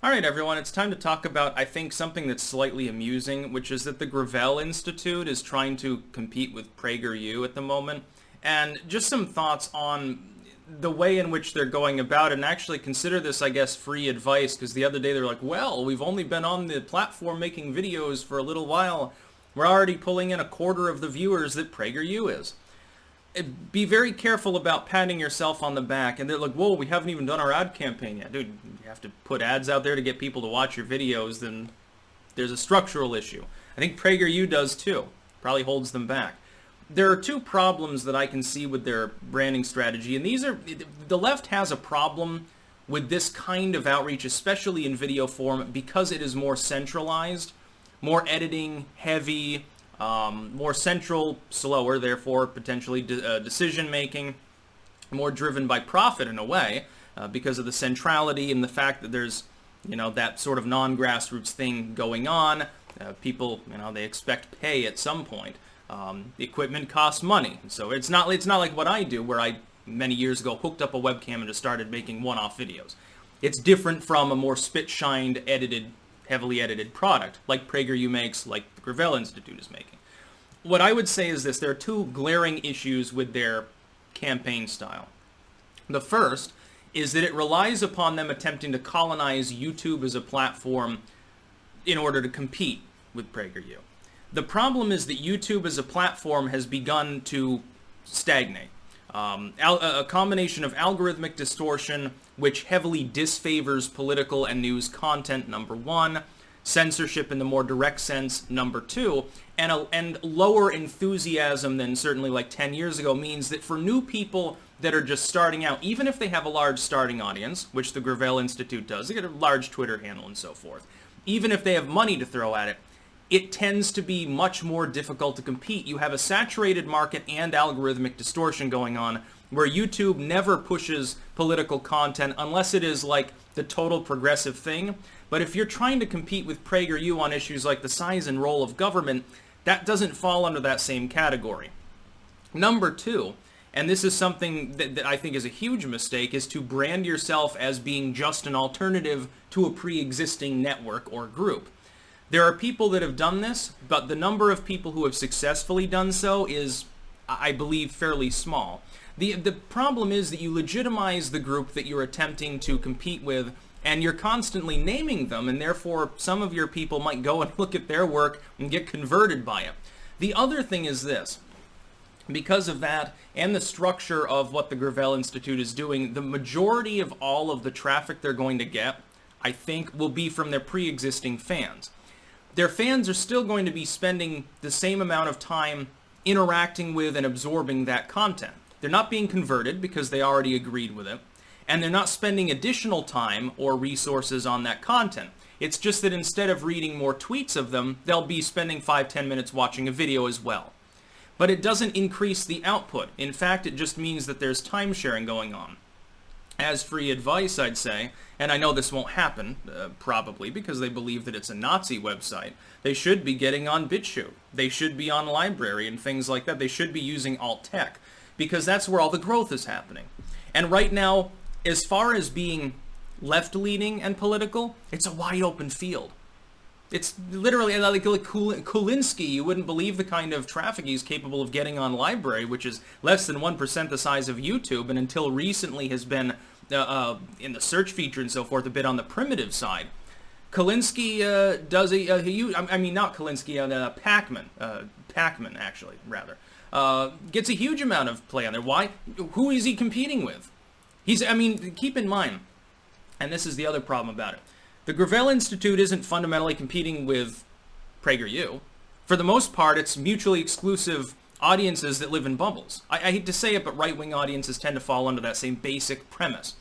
Alright everyone, it's time to talk about, I think, something that's slightly amusing, which is that the Gravel Institute is trying to compete with PragerU at the moment, and just some thoughts on the way in which they're going about it, and actually consider this, I guess, free advice, because the other day they're like, well, we've only been on the platform making videos for a little while, we're already pulling in a quarter of the viewers that PragerU is. Be very careful about patting yourself on the back, and they're like, whoa, we haven't even done our ad campaign yet. Dude, you have to put ads out there to get people to watch your videos, then there's a structural issue. I think PragerU does too. Probably holds them back. There are two problems that I can see with their branding strategy, and these are, the left has a problem with this kind of outreach, especially in video form, because it is more centralized, more editing heavy, more central, slower, therefore potentially decision-making, more driven by profit in a way, because of the centrality and the fact that there's, that sort of non-grassroots thing going on. People, they expect pay at some point. The equipment costs money, so it's not like what I do, where I, many years ago, hooked up a webcam and just started making one-off videos. It's different from a more spit-shined, heavily edited product, like PragerU makes, like the Gravel Institute is making. What I would say is this: there are two glaring issues with their campaign style. The first is that it relies upon them attempting to colonize YouTube as a platform in order to compete with PragerU. The problem is that YouTube as a platform has begun to stagnate. A combination of algorithmic distortion, which heavily disfavors political and news content, number one, censorship in the more direct sense, number two, and lower enthusiasm than certainly like 10 years ago means that for new people that are just starting out, even if they have a large starting audience, which the Gravel Institute does, they get a large Twitter handle and so forth, even if they have money to throw at it, it tends to be much more difficult to compete. You have a saturated market and algorithmic distortion going on, where YouTube never pushes political content unless it is like the total progressive thing. But if you're trying to compete with PragerU on issues like the size and role of government, that doesn't fall under that same category. Number two, and this is something that I think is a huge mistake, is to brand yourself as being just an alternative to a pre-existing network or group. There are people that have done this, but the number of people who have successfully done so is, I believe, fairly small. The problem is that you legitimize the group that you're attempting to compete with, and you're constantly naming them, and therefore some of your people might go and look at their work and get converted by it. The other thing is this: because of that and the structure of what the Gravel Institute is doing, the majority of all of the traffic they're going to get, I think, will be from their pre-existing fans. Their fans are still going to be spending the same amount of time interacting with and absorbing that content. They're not being converted because they already agreed with it, and they're not spending additional time or resources on that content. It's just that instead of reading more tweets of them, they'll be spending 5-10 minutes watching a video as well. But it doesn't increase the output. In fact, it just means that there's time sharing going on. As free advice, I'd say, and I know this won't happen, probably, because they believe that it's a Nazi website, they should be getting on BitChute. They should be on Library and things like that. They should be using alt tech, because that's where all the growth is happening. And right now, as far as being left-leaning and political, it's a wide open field. It's literally like Kulinski. You wouldn't believe the kind of traffic he's capable of getting on Library, which is less than 1% the size of YouTube, and until recently has been, in the search feature and so forth, a bit on the primitive side. Kulinski does not Kulinski, Pacman, actually, rather, gets a huge amount of play on there. Why? Who is he competing with? Keep in mind, and this is the other problem about it, the Gravel Institute isn't fundamentally competing with PragerU. For the most part, it's mutually exclusive audiences that live in bubbles. I hate to say it, but right-wing audiences tend to fall under that same basic premise.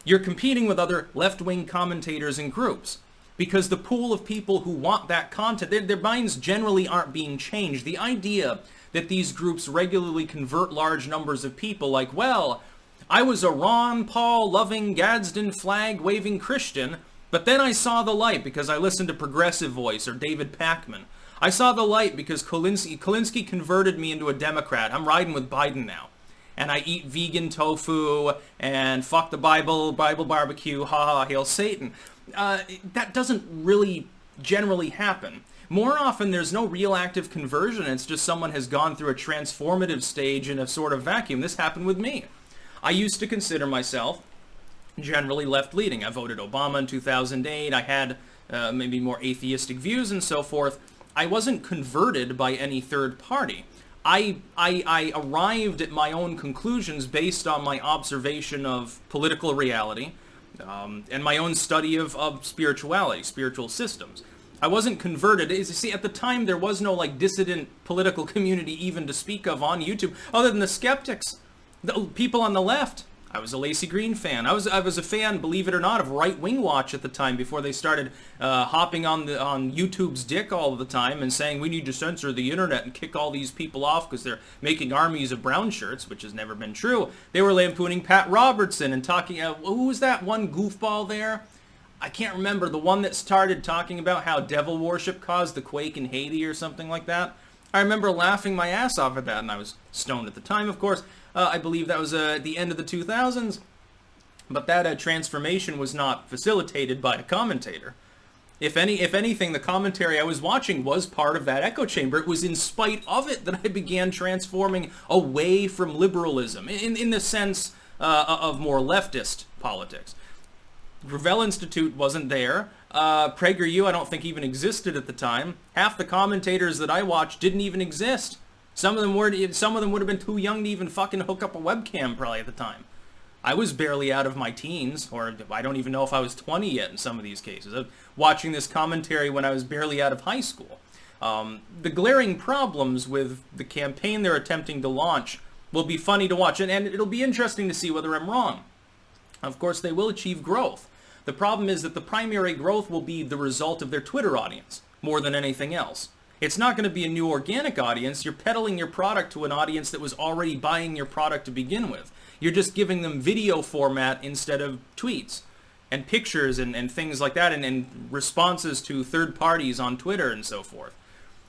You're competing with other left-wing commentators and groups, because the pool of people who want that content, their minds generally aren't being changed. The idea that these groups regularly convert large numbers of people, like, well, I was a Ron Paul loving Gadsden flag waving Christian, but then I saw the light because I listened to Progressive Voice or David Pacman. I saw the light because Kulinski converted me into a Democrat. I'm riding with Biden now. and I eat vegan tofu, and fuck the Bible barbecue, haha, hail Satan. That doesn't really generally happen. More often, there's no real active conversion. It's just someone has gone through a transformative stage in a sort of vacuum. This happened with me. I used to consider myself generally left-leaning. I voted Obama in 2008. I had maybe more atheistic views and so forth. I wasn't converted by any third party. I arrived at my own conclusions based on my observation of political reality and my own study of spirituality, spiritual systems. I wasn't converted. You see, at the time, there was no like dissident political community even to speak of on YouTube, other than the skeptics, the people on the left. I was a Lacey Green fan. I was a fan, believe it or not, of Right Wing Watch at the time, before they started hopping on YouTube's dick all the time and saying we need to censor the internet and kick all these people off because they're making armies of brown shirts, which has never been true. They were lampooning Pat Robertson and talking. Who was that one goofball there? I can't remember, the one that started talking about how devil worship caused the quake in Haiti or something like that. I remember laughing my ass off at that, and I was stoned at the time, of course. I believe that was the end of the 2000s. But that transformation was not facilitated by a commentator. If anything, the commentary I was watching was part of that echo chamber. It was in spite of it that I began transforming away from liberalism, in the sense of more leftist politics. Gravel Institute wasn't there. PragerU I don't think even existed at the time. Half the commentators that I watched didn't even exist. Some of them would have been too young to even fucking hook up a webcam probably at the time. I was barely out of my teens, or I don't even know if I was 20 yet in some of these cases. I was watching this commentary when I was barely out of high school. The glaring problems with the campaign they're attempting to launch will be funny to watch, and it'll be interesting to see whether I'm wrong. Of course, they will achieve growth. The problem is that the primary growth will be the result of their Twitter audience, more than anything else. It's not going to be a new organic audience. You're peddling your product to an audience that was already buying your product to begin with. You're just giving them video format instead of tweets and pictures and things like that, and responses to third parties on Twitter and so forth.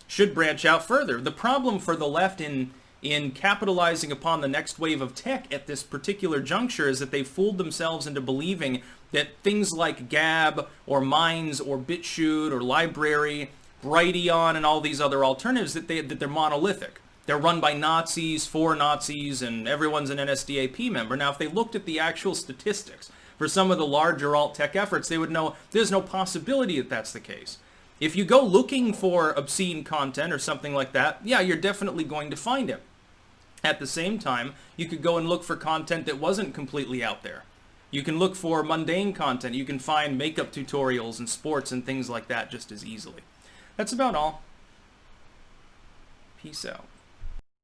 Should branch out further. The problem for the left in capitalizing upon the next wave of tech at this particular juncture is that they've fooled themselves into believing that things like Gab or Minds or BitChute or Library, Brighteon, and all these other alternatives, that they're monolithic. They're run by Nazis, for Nazis, and everyone's an NSDAP member. Now, if they looked at the actual statistics for some of the larger alt-tech efforts, they would know there's no possibility that that's the case. If you go looking for obscene content or something like that, yeah, you're definitely going to find it. At the same time, you could go and look for content that wasn't completely out there. You can look for mundane content. You can find makeup tutorials and sports and things like that just as easily. That's about all. Peace out.